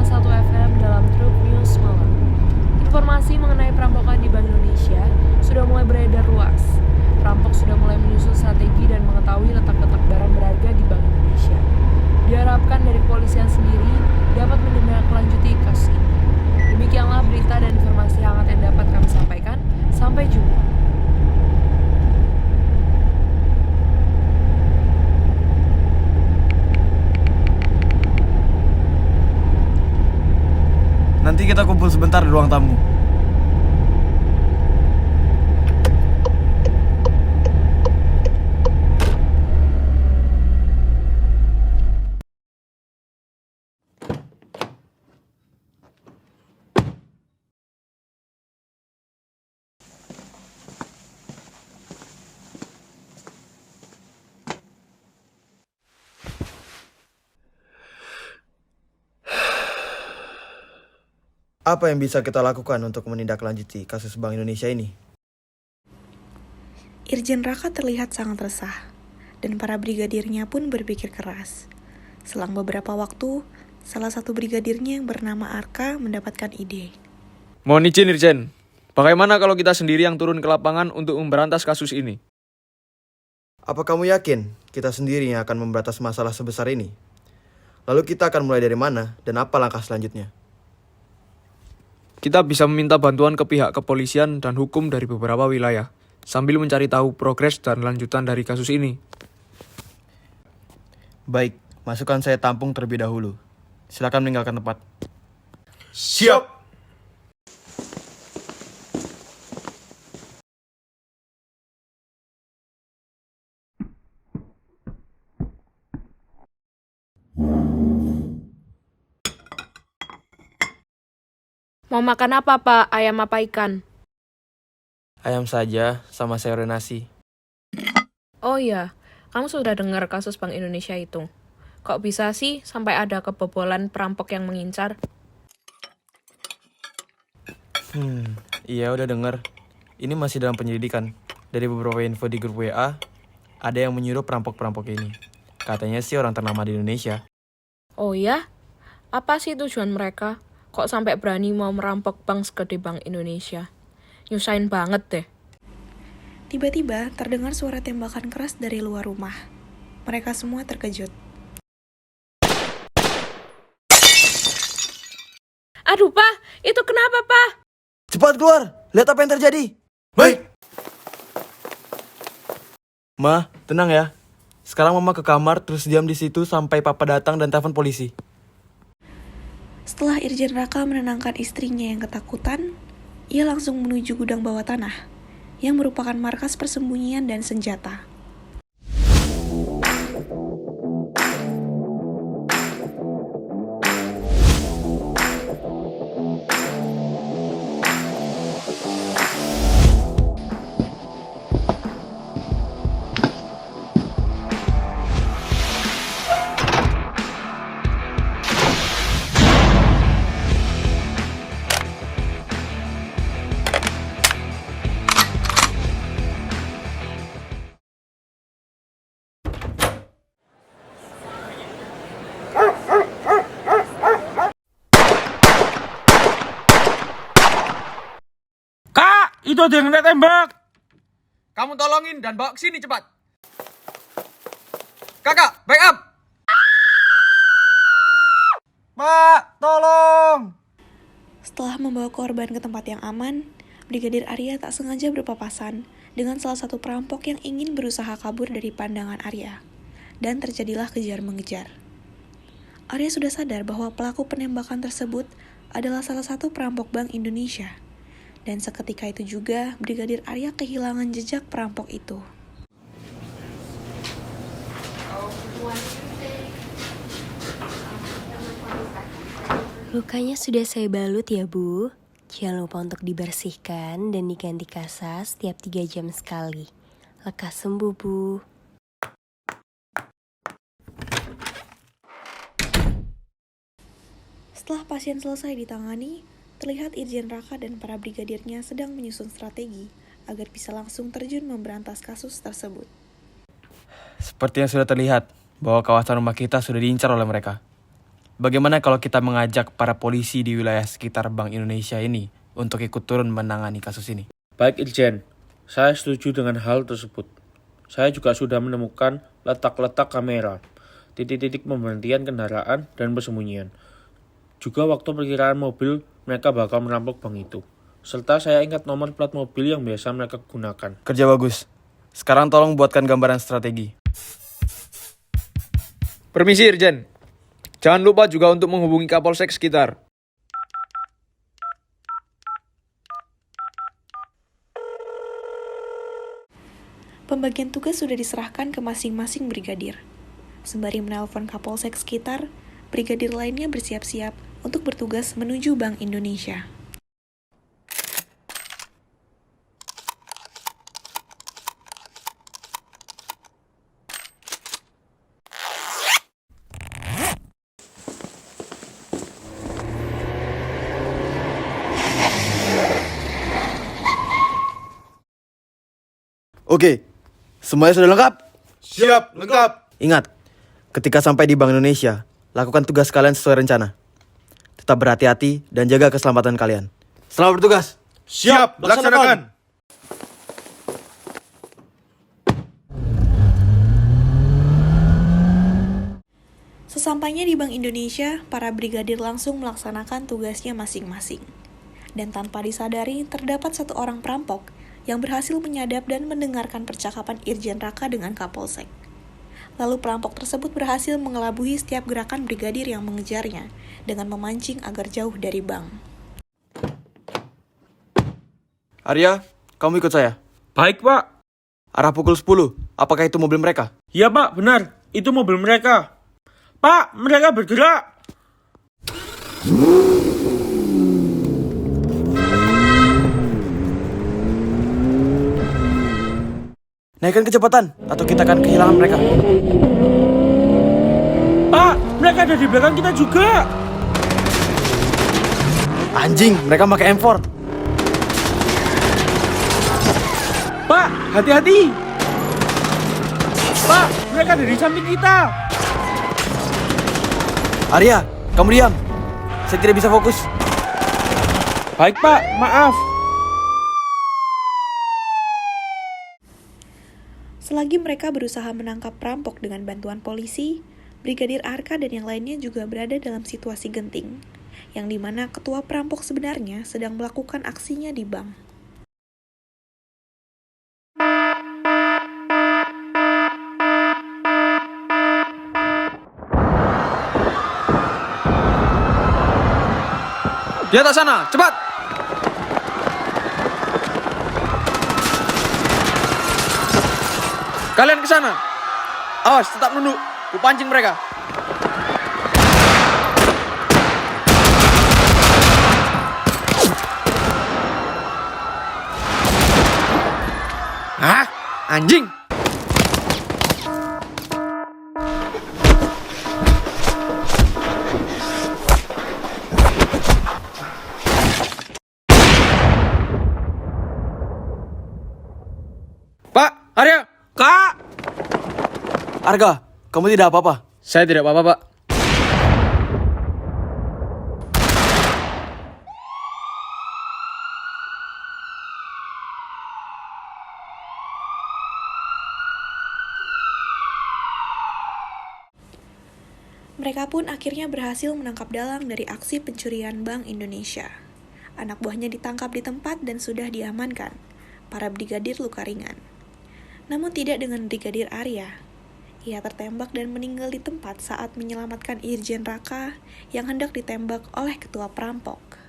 101 FM dalam Truk News Malam. Informasi mengenai perampokan di Bank Indonesia sudah mulai beredar luas. Perampok sudah mulai menyusun strategi dan mengetahui letak-letak barang berharga di Bank Indonesia. Diharapkan dari kepolisian sendiri dapat menindaklanjuti kasus ini. Demikianlah berita dan informasi hangat yang dapat kami sampaikan. Sampai jumpa. Nanti kita kumpul sebentar di ruang tamu. Apa yang bisa kita lakukan untuk menindaklanjuti kasus Bank Indonesia ini? Irjen Raka terlihat sangat resah, dan para brigadirnya pun berpikir keras. Selang beberapa waktu, salah satu brigadirnya yang bernama Arka mendapatkan ide. Mohon izin, Irjen. Bagaimana kalau kita sendiri yang turun ke lapangan untuk memberantas kasus ini? Apa kamu yakin kita sendiri yang akan memberantas masalah sebesar ini? Lalu kita akan mulai dari mana dan apa langkah selanjutnya? Kita bisa meminta bantuan ke pihak kepolisian dan hukum dari beberapa wilayah, sambil mencari tahu progres dan lanjutan dari kasus ini. Baik, masukkan saya tampung terlebih dahulu. Silakan meninggalkan tempat. Siap! Mau makan apa, Pak? Ayam apa ikan? Ayam saja sama sayur nasi. Oh iya, kamu sudah dengar kasus Bank Indonesia itu? Kok bisa sih sampai ada kebobolan perampok yang mengincar? Iya udah dengar. Ini masih dalam penyelidikan. Dari beberapa info di grup WA, ada yang menyuruh perampok-perampok ini. Katanya sih orang ternama di Indonesia. Oh ya? Apa sih tujuan mereka? Kok sampai berani mau merampok bank segede Bank Indonesia? Nyusahin banget deh. Tiba-tiba terdengar suara tembakan keras dari luar rumah. Mereka semua terkejut. Aduh, Pak! Itu kenapa, Pak? Cepat keluar! Lihat apa yang terjadi! Baik! Ma, tenang ya. Sekarang Mama ke kamar terus diam di situ sampai Papa datang dan telepon polisi. Setelah Irjen Raka menenangkan istrinya yang ketakutan, ia langsung menuju gudang bawah tanah, yang merupakan markas persembunyian dan senjata. Kak, itu ada yang kena tembak! Kamu tolongin dan bawa ke sini cepat. Kakak, back up! Pak, tolong! Setelah membawa korban ke tempat yang aman, Brigadir Arya tak sengaja berpapasan dengan salah satu perampok yang ingin berusaha kabur dari pandangan Arya. Dan terjadilah kejar-mengejar. Arya sudah sadar bahwa pelaku penembakan tersebut adalah salah satu perampok Bank Indonesia. Dan seketika itu juga, Brigadir Arya kehilangan jejak perampok itu. Lukanya sudah saya balut ya, Bu. Jangan lupa untuk dibersihkan dan diganti kasa setiap 3 jam sekali. Lekas sembuh, Bu. Setelah pasien selesai ditangani, terlihat Irjen Raka dan para brigadirnya sedang menyusun strategi agar bisa langsung terjun memberantas kasus tersebut. Seperti yang sudah terlihat, bahwa kawasan rumah kita sudah diincar oleh mereka. bagaimana kalau kita mengajak para polisi di wilayah sekitar Bank Indonesia ini untuk ikut turun menangani kasus ini? Baik Irjen, saya setuju dengan hal tersebut. Saya juga sudah menemukan letak-letak kamera, titik-titik pemberhentian kendaraan dan persembunyian. Juga waktu perkiraan mobil mereka bakal merampok bank itu. Serta saya ingat nomor plat mobil yang biasa mereka gunakan. Kerja bagus. Sekarang tolong buatkan gambaran strategi. Permisi Irjen. Jangan lupa juga untuk menghubungi Kapolsek sekitar. Pembagian tugas sudah diserahkan ke masing-masing brigadir. Sembari menelpon Kapolsek sekitar, brigadir lainnya bersiap-siap untuk bertugas menuju Bank Indonesia. Oke, semuanya sudah lengkap? Siap, lengkap. Ingat, ketika sampai di Bank Indonesia, lakukan tugas kalian sesuai rencana. Tetap berhati-hati dan jaga keselamatan kalian. Selamat bertugas! Siap, laksanakan. Sesampainya di Bank Indonesia, para brigadir langsung melaksanakan tugasnya masing-masing. Dan tanpa disadari, terdapat satu orang perampok yang berhasil menyadap dan mendengarkan percakapan Irjen Raka dengan Kapolsek. Lalu perampok tersebut berhasil mengelabui setiap gerakan brigadir yang mengejarnya dengan memancing agar jauh dari bank. Arya, kamu ikut saya. Baik Pak. Arah pukul 10, apakah itu mobil mereka? Iya Pak, benar. Itu mobil mereka. Pak, mereka bergerak. Naikkan kecepatan, atau kita akan kehilangan mereka. Pak, mereka ada di belakang kita juga. Anjing, mereka pakai M4. Pak, hati-hati. Pak, mereka ada di samping kita. Arya, kamu diam. Saya tidak bisa fokus. Baik Pak, maaf. Selagi mereka berusaha menangkap perampok dengan bantuan polisi, Brigadir Arka dan yang lainnya juga berada dalam situasi genting, yang dimana ketua perampok sebenarnya sedang melakukan aksinya di bank. Di atas sana, cepat! Kalian ke sana. Awas, tetap nunduk. Ku pancing mereka. Hah? Anjing! Pak, Arya! Kak! Arga, kamu tidak apa-apa. Saya tidak apa-apa, Pak. Mereka pun akhirnya berhasil menangkap dalang dari aksi pencurian Bank Indonesia. Anak buahnya ditangkap di tempat dan sudah diamankan. Para brigadir luka ringan. Namun tidak dengan Brigadir Arya. Ia tertembak dan meninggal di tempat saat menyelamatkan Irjen Raka yang hendak ditembak oleh ketua perampok.